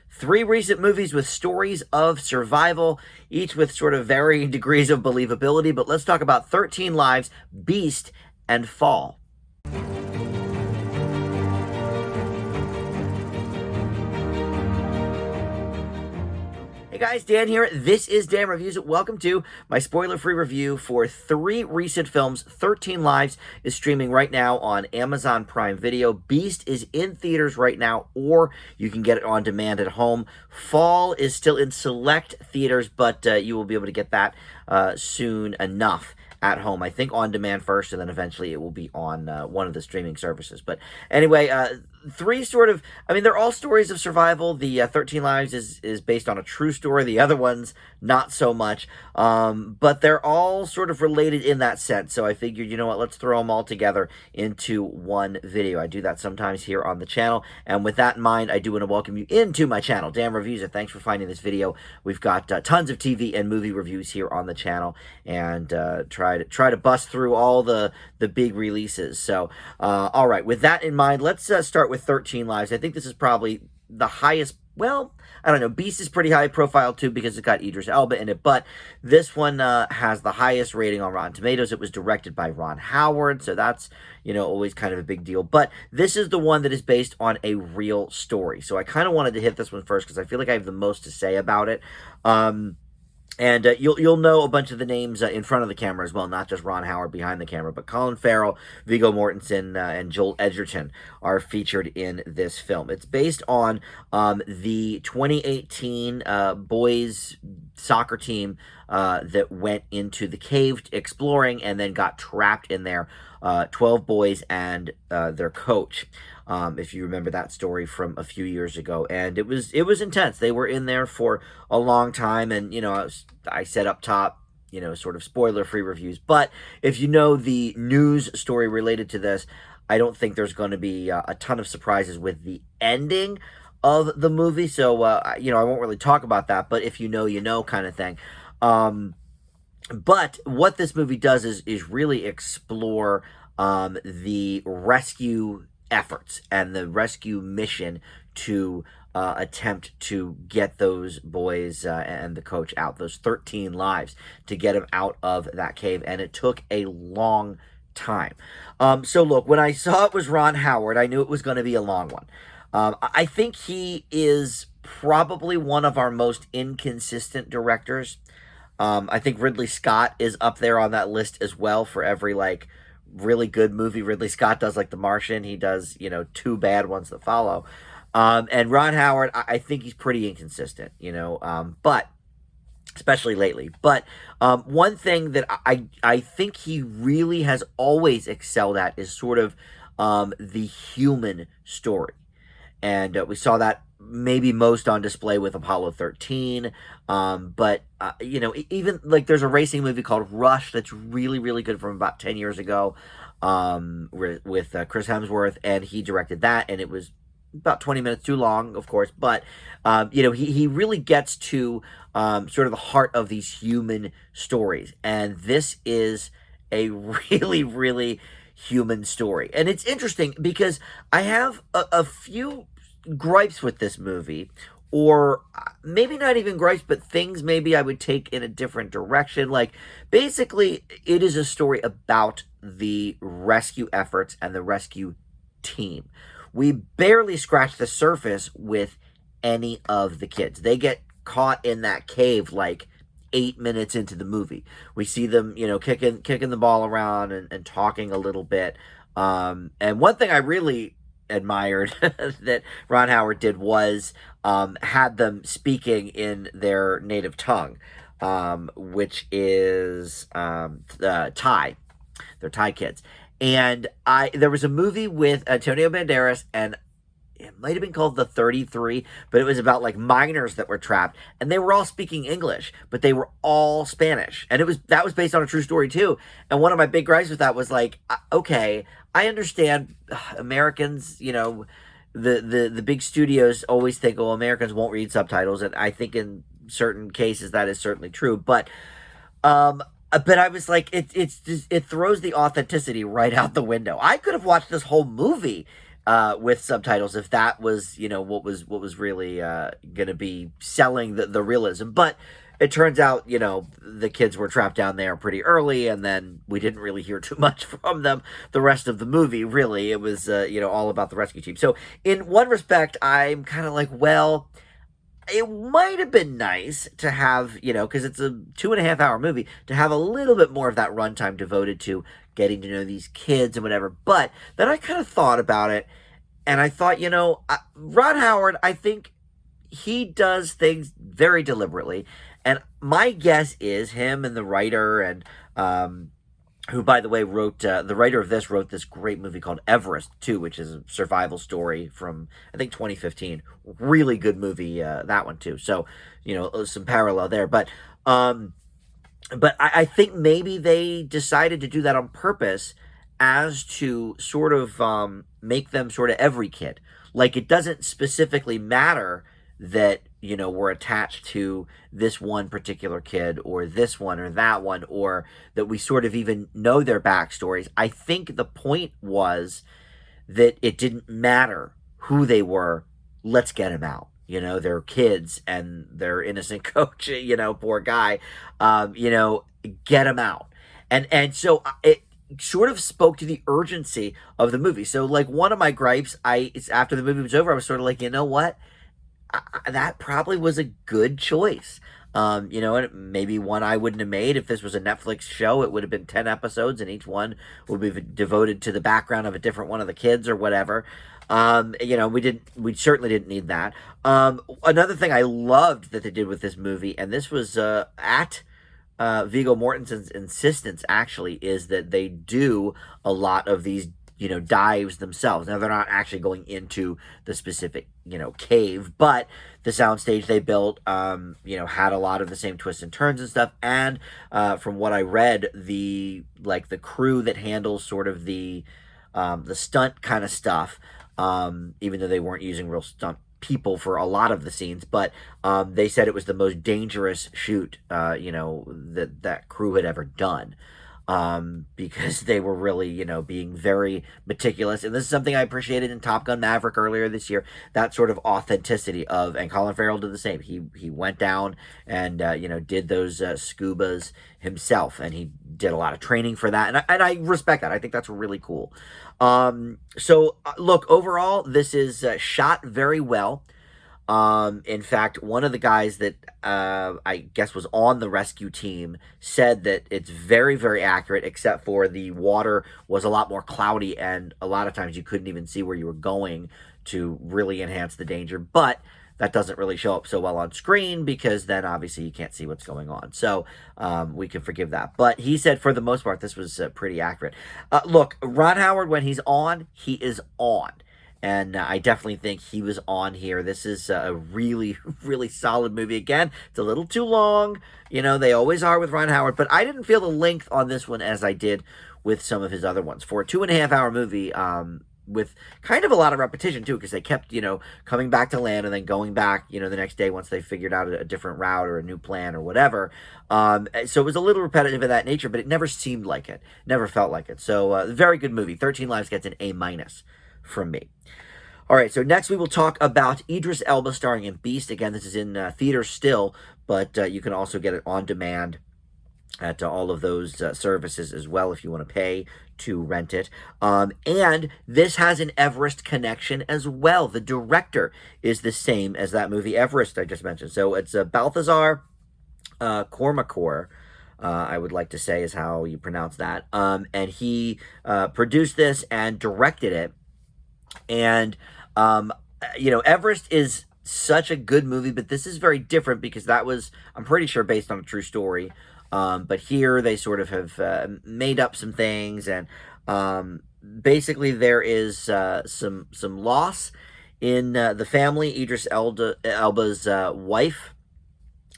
3 recent movies with stories of survival, each with sort of varying degrees of believability. But let's talk about 13 Lives, Beast, and Fall. Hey guys, Dan here. This is Dan Reviews. Welcome to my spoiler-free review for 3 recent films. 13 Lives is streaming right now on Amazon Prime Video. Beast is in theaters right now, or you can get it on demand at home. Fall is still in select theaters, but you will be able to get that soon enough at home. I think on demand first, and then eventually it will be on one of the streaming services. But anyway, 3 sort of, I mean, they're all stories of survival. The 13 Lives is based on a true story. The other ones, not so much. But they're all sort of related in that sense. So I figured, you know what, let's throw them all together into one video. I do that sometimes here on the channel. And with that in mind, I do want to welcome you into my channel, Dan Reviews. And thanks for finding this video. We've got tons of TV and movie reviews here on the channel, and try to bust through all the big releases. So, all right, with that in mind, let's start with 13 Lives. I think this is probably the highest, well, I don't know, Beast is pretty high profile too because it's got Idris Elba in it, but this one has the highest rating on Rotten Tomatoes. It was directed by Ron Howard, so that's, you know, always kind of a big deal. But this is the one that is based on a real story. So I kind of wanted to hit this one first because I feel like I have the most to say about it. And you'll know a bunch of the names in front of the camera as well, not just Ron Howard behind the camera, but Colin Farrell, Viggo Mortensen, and Joel Edgerton are featured in this film. It's based on the 2018 boys soccer team that went into the cave exploring and then got trapped in there. 12 boys and their coach. If you remember that story from a few years ago, and it was intense. They were in there for a long time, and you know, I said up top, you know, sort of spoiler-free reviews. But if you know the news story related to this, I don't think there's going to be a ton of surprises with the ending of the movie. So you know, I won't really talk about that. But if you know, you know, kind of thing. But what this movie does is really explore the rescue efforts and the rescue mission to attempt to get those boys and the coach out, those 13 lives, to get them out of that cave. And it took a long time. So look, when I saw it was Ron Howard, I knew it was going to be a long one. I think he is probably one of our most inconsistent directors. I think Ridley Scott is up there on that list as well for every, like, really good movie Ridley Scott does, like The Martian. He does, you know, 2 bad ones that follow. And Ron Howard, I think he's pretty inconsistent, you know, but especially lately. But one thing that I think he really has always excelled at is sort of the human story. And we saw that maybe most on display with Apollo 13. But, you know, even like there's a racing movie called Rush that's really, really good from about 10 years ago with Chris Hemsworth, and he directed that, and it was about 20 minutes too long, of course. But, you know, he really gets to sort of the heart of these human stories. And this is a really, really human story. And it's interesting because I have a few gripes with this movie, or maybe not even gripes, but things maybe I would take in a different direction. Like, basically, it is a story about the rescue efforts and the rescue team. We barely scratch the surface with any of the kids. They get caught in that cave like 8 minutes into the movie. We see them, you know, kicking the ball around and talking a little bit. And one thing I really admired that Ron Howard did was had them speaking in their native tongue, which is Thai. They're Thai kids. And there was a movie with Antonio Banderas, and it might have been called The 33, but it was about like miners that were trapped, and they were all speaking English, but they were all Spanish. And that was based on a true story too. And one of my big gripes with that was like, okay, I understand Americans, you know, the big studios always think, oh, Americans won't read subtitles, and I think in certain cases that is certainly true. But I was like, it throws the authenticity right out the window. I could have watched this whole movie with subtitles if that was, what was really going to be selling the realism. But it turns out, the kids were trapped down there pretty early, and then we didn't really hear too much from them the rest of the movie. Really, it was, all about the rescue team. So in one respect, I'm kind of like, well, it might have been nice to have, because it's a 2.5 hour movie, to have a little bit more of that runtime devoted to getting to know these kids and whatever. But then I kind of thought about it, and I thought, Ron Howard, I think he does things very deliberately. And my guess is him and the writer, and who, by the way, the writer of this wrote this great movie called Everest, too, which is a survival story from, I think, 2015. Really good movie, that one, too. So, some parallel there. But I think maybe they decided to do that on purpose as to sort of make them sort of every kid. Like, it doesn't specifically matter that, we're attached to this one particular kid or this one or that one, or that we sort of even know their backstories. I think the point was that it didn't matter who they were. Let's get them out. They're kids and they're innocent coach, poor guy, get them out. And so it sort of spoke to the urgency of the movie. So like one of my gripes, after the movie was over, I was sort of like, you know what? That probably was a good choice. And maybe one I wouldn't have made if this was a Netflix show. It would have been 10 episodes, and each one would be devoted to the background of a different one of the kids or whatever. We certainly didn't need that. Another thing I loved that they did with this movie, and this was at Viggo Mortensen's insistence, actually, is that they do a lot of these dives themselves. Now, they're not actually going into the specific, cave, but the soundstage they built, had a lot of the same twists and turns and stuff. And from what I read, the crew that handles sort of the stunt kind of stuff, even though they weren't using real stunt people for a lot of the scenes, but they said it was the most dangerous shoot, that crew had ever done. Because they were really, being very meticulous. And this is something I appreciated in Top Gun Maverick earlier this year, that sort of authenticity and Colin Farrell did the same. He went down and, did those scubas himself, and he did a lot of training for that. And I respect that. I think that's really cool. So look, overall, this is shot very well. In fact, one of the guys that I guess was on the rescue team said that it's very, very accurate, except for the water was a lot more cloudy, and a lot of times you couldn't even see where you were going to really enhance the danger. But that doesn't really show up so well on screen, because then obviously you can't see what's going on. So we can forgive that. But he said for the most part, this was pretty accurate. Look, Ron Howard, when he's on, he is on. And I definitely think he was on here. This is a really, really solid movie. Again, it's a little too long. They always are with Ron Howard. But I didn't feel the length on this one as I did with some of his other ones. For a 2.5 hour movie, with kind of a lot of repetition, too, because they kept, coming back to land and then going back, the next day once they figured out a different route or a new plan or whatever. So it was a little repetitive of that nature, but it never seemed like it. Never felt like it. So very good movie. 13 Lives gets an A- from me. All right, so next we will talk about Idris Elba starring in Beast. Again, this is in theaters still, but you can also get it on demand at all of those services as well if you want to pay to rent it. And this has an Everest connection as well. The director is the same as that movie Everest I just mentioned. So it's Balthazar Kormacor, I would like to say is how you pronounce that. And he produced this and directed it. And, Everest is such a good movie, but this is very different because that was, I'm pretty sure, based on a true story. But here they sort of have made up some things, and basically there is some loss in the family. Idris Elba's wife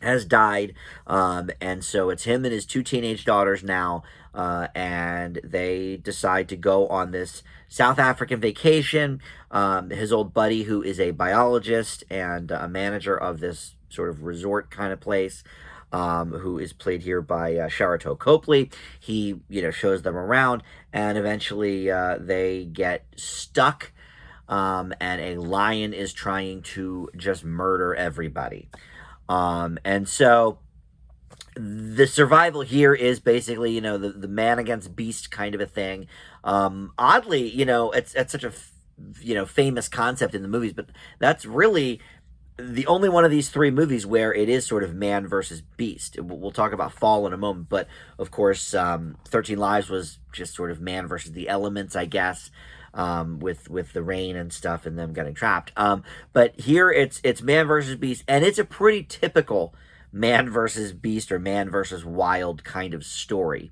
has died, and so it's him and his 2 teenage daughters now, and they decide to go on this South African vacation. His old buddy, who is a biologist and a manager of this sort of resort kind of place, who is played here by Sharato Copley, he shows them around, and eventually they get stuck and a lion is trying to just murder everybody. And so the survival here is basically, the man against beast kind of a thing. Oddly, it's such a famous concept in the movies, but that's really the only one of these three movies where it is sort of man versus beast. We'll talk about Fall in a moment, but of course, 13 Lives was just sort of man versus the elements, I guess, with the rain and stuff and them getting trapped. But here it's man versus beast, and it's a pretty typical man versus beast or man versus wild kind of story.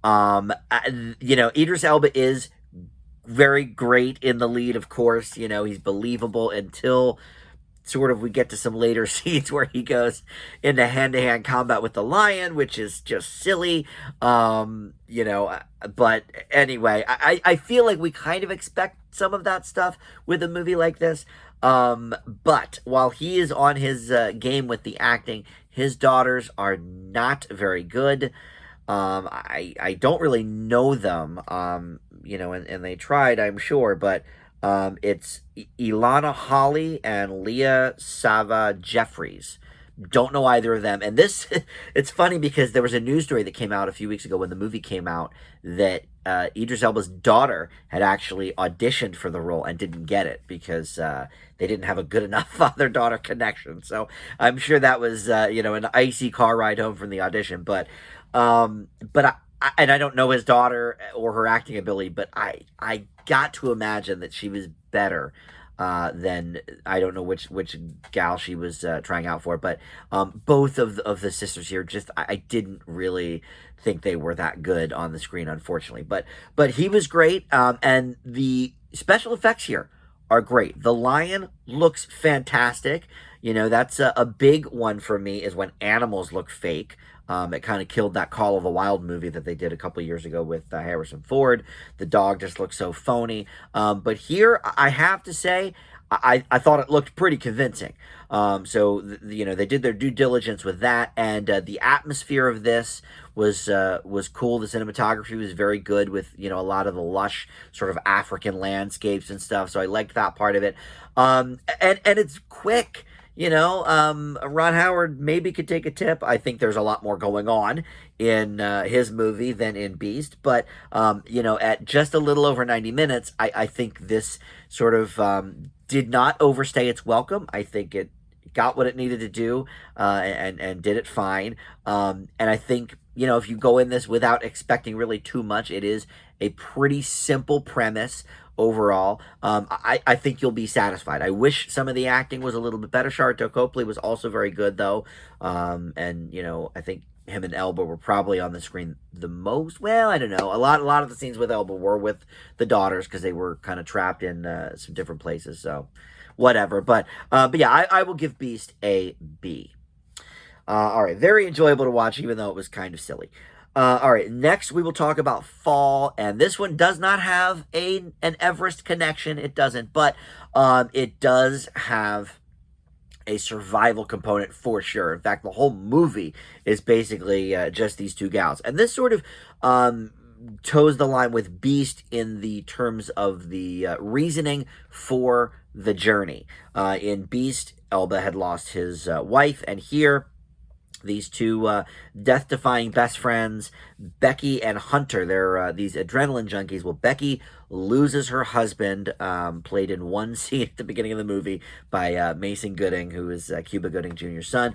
Idris Elba is very great in the lead, of course. He's believable until sort of we get to some later scenes where he goes into hand-to-hand combat with the lion, which is just silly. But anyway, I feel like we kind of expect some of that stuff with a movie like this. But while he is on his game with the acting, his daughters are not very good. I don't really know them, and they tried, I'm sure, but it's Ilana Holly and Leah Sava Jeffries. Don't know either of them. And this, it's funny because there was a news story that came out a few weeks ago when the movie came out that Idris Elba's daughter had actually auditioned for the role and didn't get it because they didn't have a good enough father-daughter connection. So I'm sure that was, an icy car ride home from the audition. But I don't know his daughter or her acting ability, but I got to imagine that she was better than, I don't know which gal she was trying out for, but both of the sisters here, just I didn't really think they were that good on the screen, unfortunately. But he was great, and the special effects here are great. The lion looks fantastic. That's a big one for me, is when animals look fake. It kind of killed that Call of the Wild movie that they did a couple years ago with Harrison Ford. The dog just looks so phony. But here, I have to say, I thought it looked pretty convincing. So they did their due diligence with that, and the atmosphere of this was cool. The cinematography was very good with a lot of the lush sort of African landscapes and stuff. So I liked that part of it. And it's quick. Ron Howard maybe could take a tip. I think there's a lot more going on in his movie than in Beast. But, at just a little over 90 minutes, I think this sort of did not overstay its welcome. I think it got what it needed to do and did it fine. And I think, if you go in this without expecting really too much, it is a pretty simple premise. Overall, I think you'll be satisfied. I wish some of the acting was a little bit better. Sharlto Copley was also very good, though. And I think him and Elba were probably on the screen the most. Well, I don't know. A lot of the scenes with Elba were with the daughters because they were kind of trapped in some different places. So, whatever. But yeah, I will give Beast a B. All right, very enjoyable to watch, even though it was kind of silly. All right, next we will talk about Fall, and this one does not have an Everest connection. It doesn't, but it does have a survival component for sure. In fact, the whole movie is basically just these two gals, and this sort of toes the line with Beast in the terms of the reasoning for the journey. In Beast, Elba had lost his wife, and here these two death-defying best friends, Becky and Hunter, they're these adrenaline junkies. Well, Becky loses her husband, played in one scene at the beginning of the movie by Mason Gooding, who is Cuba Gooding Jr.'s son.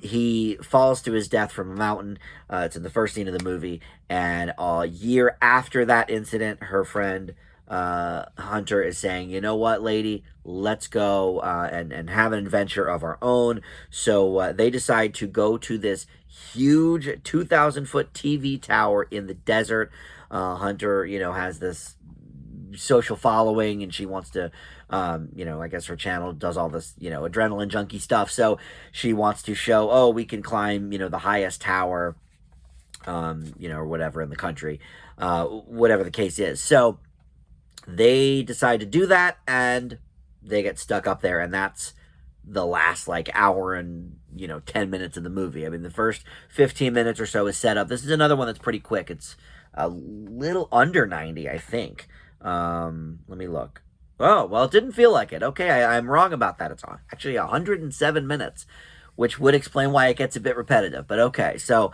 He falls to his death from a mountain. It's in the first scene of the movie. And a year after that incident, her friend Hunter is saying, you know what, lady, let's go and have an adventure of our own. So they decide to go to this huge 2,000-foot TV tower in the desert. Hunter, has this social following, and she wants to, I guess her channel does all this, adrenaline junkie stuff. So she wants to show, we can climb, the highest tower, or whatever in the country, whatever the case is. So they decide to do that, and they get stuck up there, and that's the last, hour and, 10 minutes of the movie. I mean, the first 15 minutes or so is set up. This is another one that's pretty quick. It's a little under 90, I think. Let me look. Oh, well, it didn't feel like it. Okay, I'm wrong about that. It's actually 107 minutes, which would explain why it gets a bit repetitive. But okay, so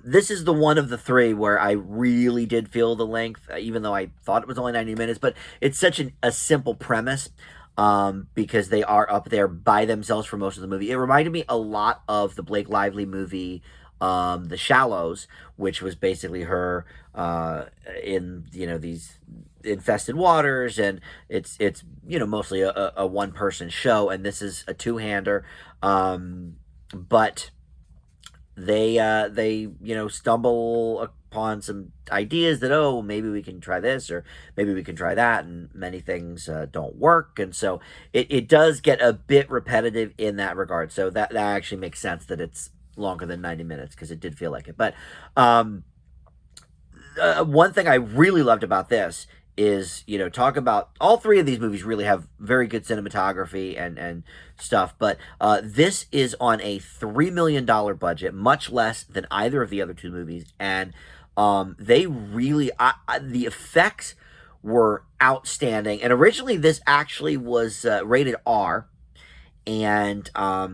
this is the one of the three where I really did feel the length, even though I thought it was only 90 minutes. But it's such a simple premise because they are up there by themselves for most of the movie. It reminded me a lot of the Blake Lively movie, The Shallows, which was basically her in these infested waters, and it's mostly a one person show, and this is a two-hander, but they stumble upon some ideas that, oh, maybe we can try this or maybe we can try that, and many things don't work, and so it does get a bit repetitive in that regard. So that actually makes sense that it's longer than 90 minutes, because it did feel like it. But one thing I really loved about this is, talk about all three of these movies really have very good cinematography and stuff, but this is on a $3 million budget, much less than either of the other two movies, and they really, the effects were outstanding. And originally this actually was rated R, and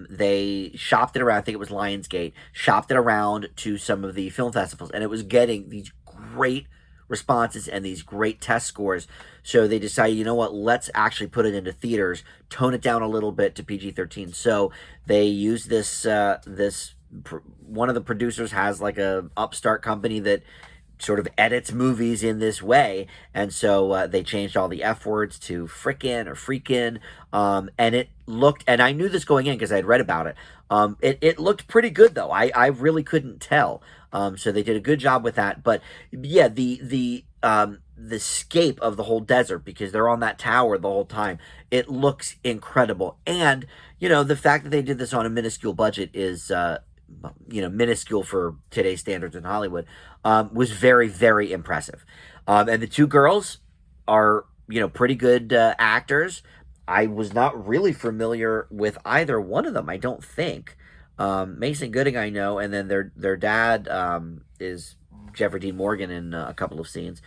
they shopped it around. I think it was Lionsgate, shopped it around to some of the film festivals, and it was getting these great responses and these great test scores. So they decided, you know what, let's actually put it into theaters, tone it down a little bit to PG-13. So they used this, one of the producers has like a upstart company that sort of edits movies in this way, and so they changed all the F words to frickin' or freakin', and it looked, and I knew this going in because I had read about it, it looked pretty good, though. I really couldn't tell, so they did a good job with that. But yeah, the scape of the whole desert, because they're on that tower the whole time, it looks incredible. And the fact that they did this on a minuscule budget is minuscule for today's standards in Hollywood, was very, very impressive. And the two girls are, pretty good actors. I was not really familiar with either one of them, I don't think. Mason Gooding, I know, and then their dad is Jeffrey Dean Morgan in a couple of scenes.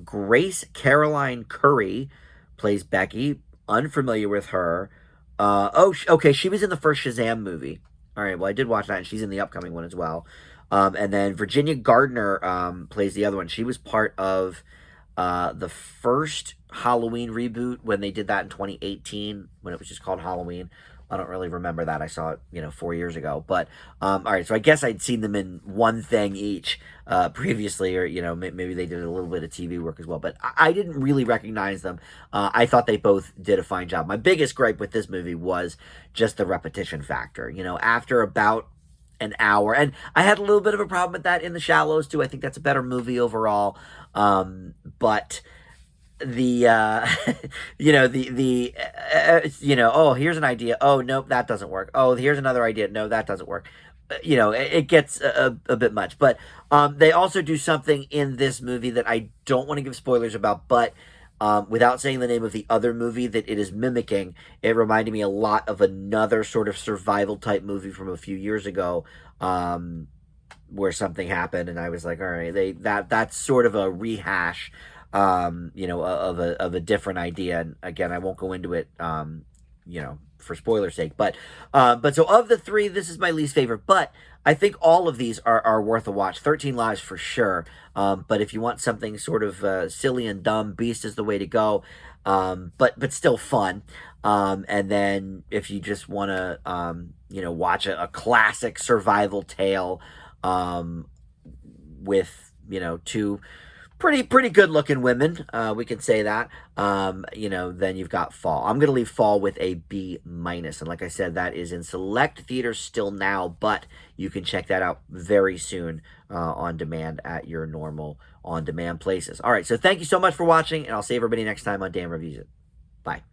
Grace Caroline Curry plays Becky. Unfamiliar with her. Okay, she was in the first Shazam movie. All right, well, I did watch that, and she's in the upcoming one as well. And then Virginia Gardner plays the other one. She was part of the first Halloween reboot when they did that in 2018, when it was just called Halloween. I don't really remember that. I saw it, 4 years ago. But, all right, so I guess I'd seen them in one thing each previously, or, maybe they did a little bit of TV work as well. But I didn't really recognize them. I thought they both did a fine job. My biggest gripe with this movie was just the repetition factor. After about an hour, and I had a little bit of a problem with that in The Shallows, too. I think that's a better movie overall. But the oh, here's an idea, oh nope, that doesn't work, oh here's another idea, no, that doesn't work, it gets a bit much. But they also do something in this movie that I don't want to give spoilers about, but without saying the name of the other movie that it is mimicking, it reminded me a lot of another sort of survival type movie from a few years ago, where something happened and I was like, all right, that's sort of a rehash, of a different idea. And again, I won't go into it, for spoiler's sake. But so of the three, this is my least favorite. But I think all of these are worth a watch. 13 Lives for sure. But if you want something sort of silly and dumb, Beast is the way to go. But still fun. And then if you just want to, watch a classic survival tale, with, two pretty good looking women, we can say that, then you've got Fall. I'm going to leave Fall with a B-. And like I said, that is in select theaters still now, but you can check that out very soon on demand at your normal on-demand places. All right, so thank you so much for watching, and I'll see everybody next time on Dan Reviews It. Bye.